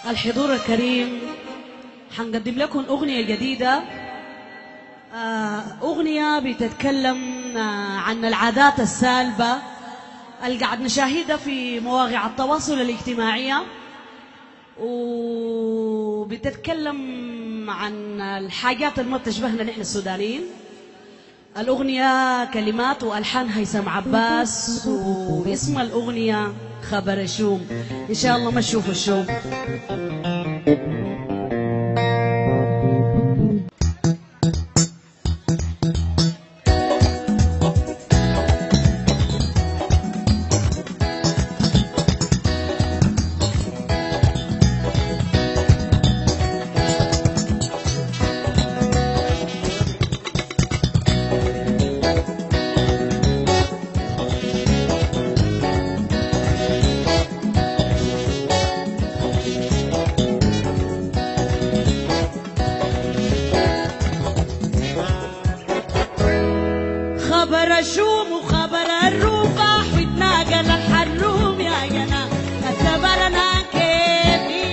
الحضور الكريم، حنقدم لكم أغنية جديدة، أغنية بتتكلم عن العادات السالبة اللي قاعد نشاهدها في مواقع التواصل الاجتماعي، وبتتكلم عن الحاجات اللي ما بتشبهنا نحن السودانيين. الأغنية كلمات وألحان هيثم عباس، واسم الأغنية خبر الشوم. إن شاء الله ما تشوفوا الشوم. خبر الشوم وخبر الروفة ويتناقل الحروم يا جنا اعتبرنا كيفي.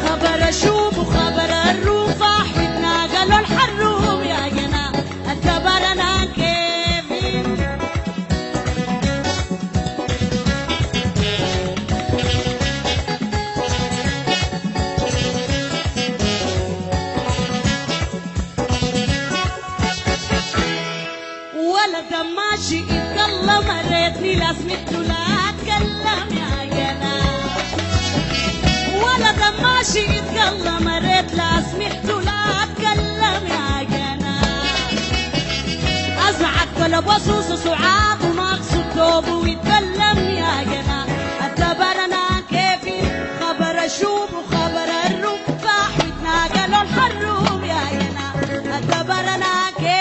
خبر الشوم وخبر الروفة ويتناقل الحروم يا جنا اعتبرنا كيفي. ولد ماشي يتكلم ريتني لا سمعته لا اتكلم يا جنا. ولد ماشي يتكلم ريت لا سمعته لا اتكلم يا جنا. ازعج قلب وصوص سعاد وناقص الثوب ويتكلم يا جنا اعتبرنا كيفي. خبر الشوب وخبر الرفاح ويتناقلوا الحروم يا جنا اعتبرنا كيفي.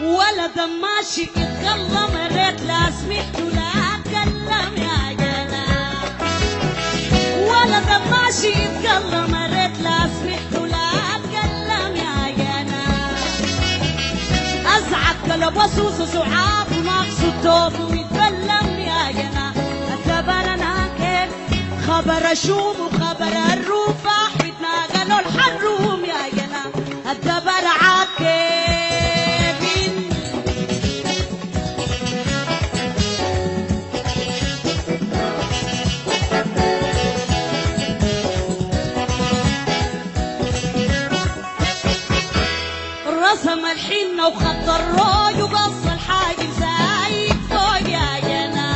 ولد ماشي يتكلم ريت لا سمعته لا اتكلم يا جنا. ولد ماشي يتكلم ريت لا سمعته لا اتكلم يا جنا. ازعج قلب وصوص سعاد وناقص الثوب ويتكلم يا جنا اعتبرنا كيف. خبر الشوم وخبر الروفة ويتناقلوا الحروم يا جنا اعتبر عاد كيف. رسم الحنة وخط الروج وقص الحاجب زايد فوق يا جنا.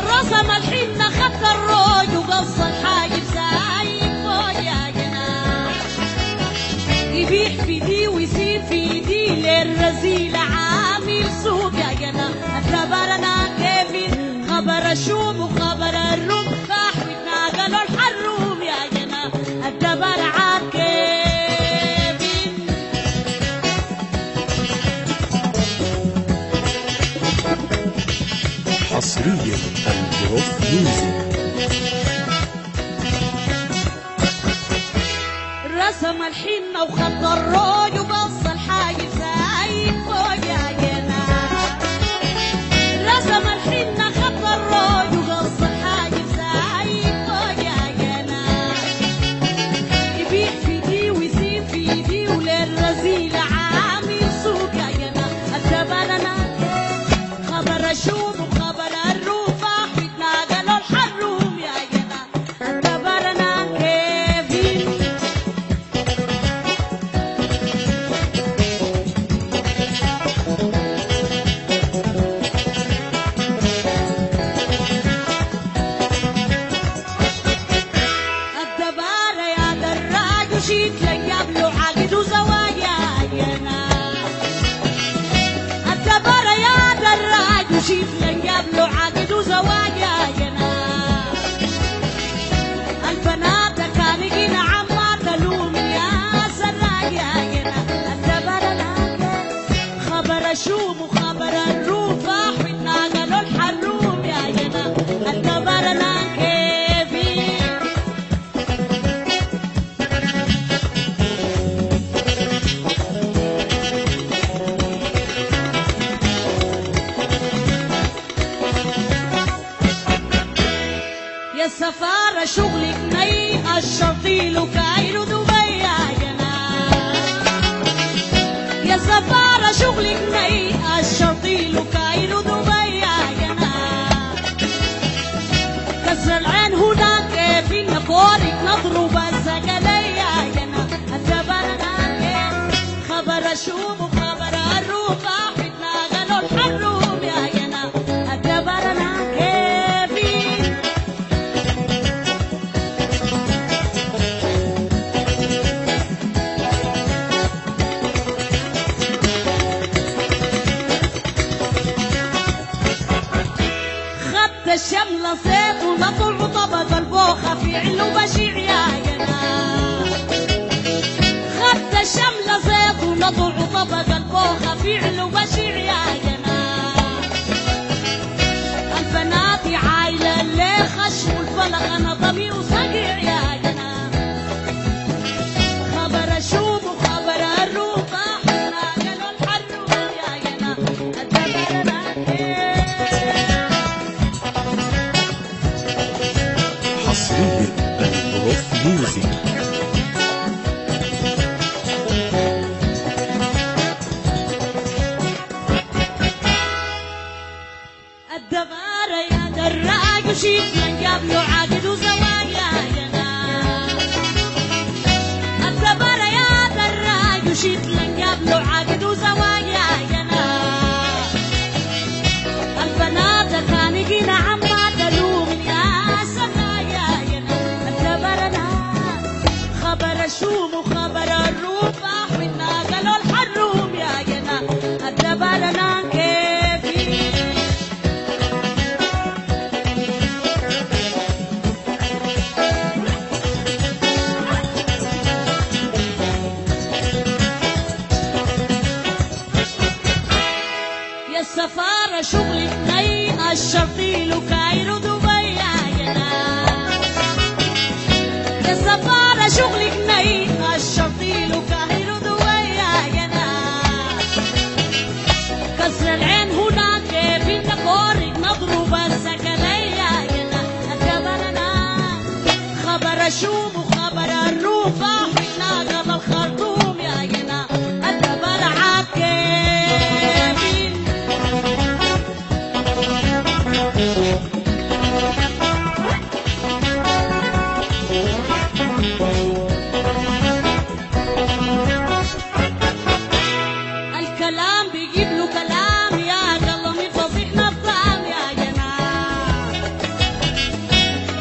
رسم الحنة خط الروج وقص الحاجب زايد فوق يا جنا. يبيح في دي ويسيب في دي للرزيل عامل سوق يا جنا اعتبرنا كيف. خبر الشوم وخبر الرفاح ويتناقلوا الحروم يا جنا اعتبر عاد كيف. حصريا البروف ميوزك. رسم الحنة وخط الروج وقص الحاجب زايد فوق يا جنا. رسم الحنة خط الروج وقص الحاجب زايد فوق يا جنا. يبيح في دي ويسيب في دي وللرزيل عامل سوق يا جنا اعتبرنا كيف. خبر الشوم وخبر الروفة ويتناقلوا الحروم يا جنا اعتبرنا كيف. الدبارة يا دراج وشيت لجاب له عقد وزواج يا جنا. الدبارة يا دراج وشيت لجاب له عقد وزواج يا جنا. البنات كان يجينا عما تلوم يا سراج يا جنا اعتبرنا كيف. خبر الشوم شوم وخبر الروم صاحبنا قالوا الحروم يا جنا اعتبرنا كيفي يا السفارة شغلك ني الشرطي له كايرو دبي يا جنا يا السفارة شغلك ني الشرطي له كايرو دبي يا جنا كسر العين هناك في نكورك نضرب السقلي يا جنا اعتبرنا خبر الشوم وخبر الروم صاحبنا قالوا الحروم يا جنا اعتبرنا الشملة صيف ونطل وطبق البوخة في علو بشيع يا جنا خدت الشملة صيف ونطل وطبق البوخة في علو بشيع يا جنا البنات عايلة الليل خشم والفلق انا ضمير وصقيع يا جنا خبر الشوم وخبر الروم صاحبنا قالوا الحروم يا جنا اعتبرنا حصريا البروف ميوزك. الدغارة يا دراج وشيك من قبل عقد وزواج يا جنا الدغارة يا دراج وشيك من قبل عقد وزواج يا جنا البنات الخانقين عما تلوم يا سقايا جنا اعتبرنا خبر الشوم وخبر الروم صاحبنا قالوا الحروم يا جنا اعتبرنا كيفي يا السفارة شغلك ني الشرطي له كايرو دبي يا جنا يا السفارة شغلك ني الشرطي له كايرو دبي يا جنا كسر العين هناك في النكورك نضرب السكلي يا جنا اعتبرنا خبر الشوم وخبر الروم صاحبنا قبل الخرطوم يا جنا اعتبر عكيفي الكلام بيجيب له كلام يا قلمي فصيحنا الطعم يا جنا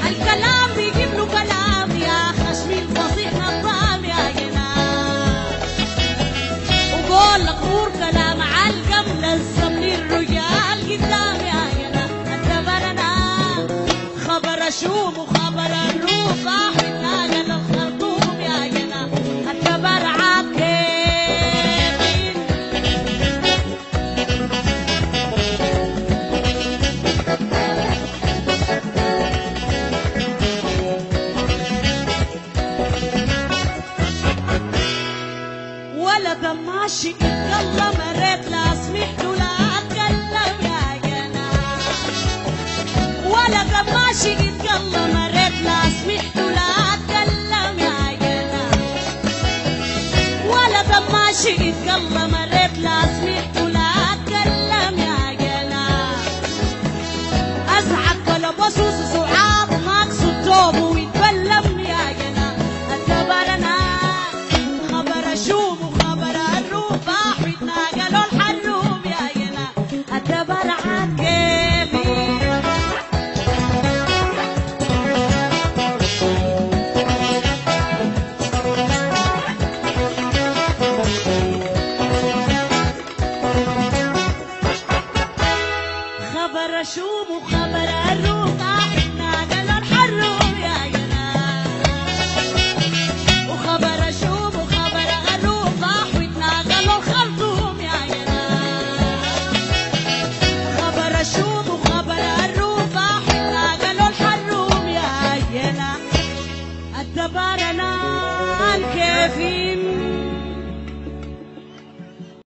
الكلام بيجيب له كلام يا خشمي فصيحنا الطعم يا جنا وقول لك نور كلام علقم لزم للرجال قدام يا جنا اعتبرنا خبر الشوم وخبر الروم صاحبنا قال الخرطوم يا جنا اعتبر عكيفي ولا دماشي اتكلم مريت لا سمحت ولا اتكلم يا جنا ولا دماشي اتكلم مريت لا سمحت ولا اتكلم يا جنا ولا دماشي اتكلم مريت لا سمحت ولا اتكلم يا جنا ازعج ولا بصوص سعاد ناقص التوب ويتبلم يا جنا اعتبرنا خبر الشوم وخبر الروم صاحبنا قالوا الحروم يا جنا اعتبر عكيفي خبر الشوم وخبر الروم صاحبنا قالوا الحروم يا جنا وخبر الشوم وخبر الروم صاحبنا قالوا الخرطوم يا جنا دبرنا الكيفين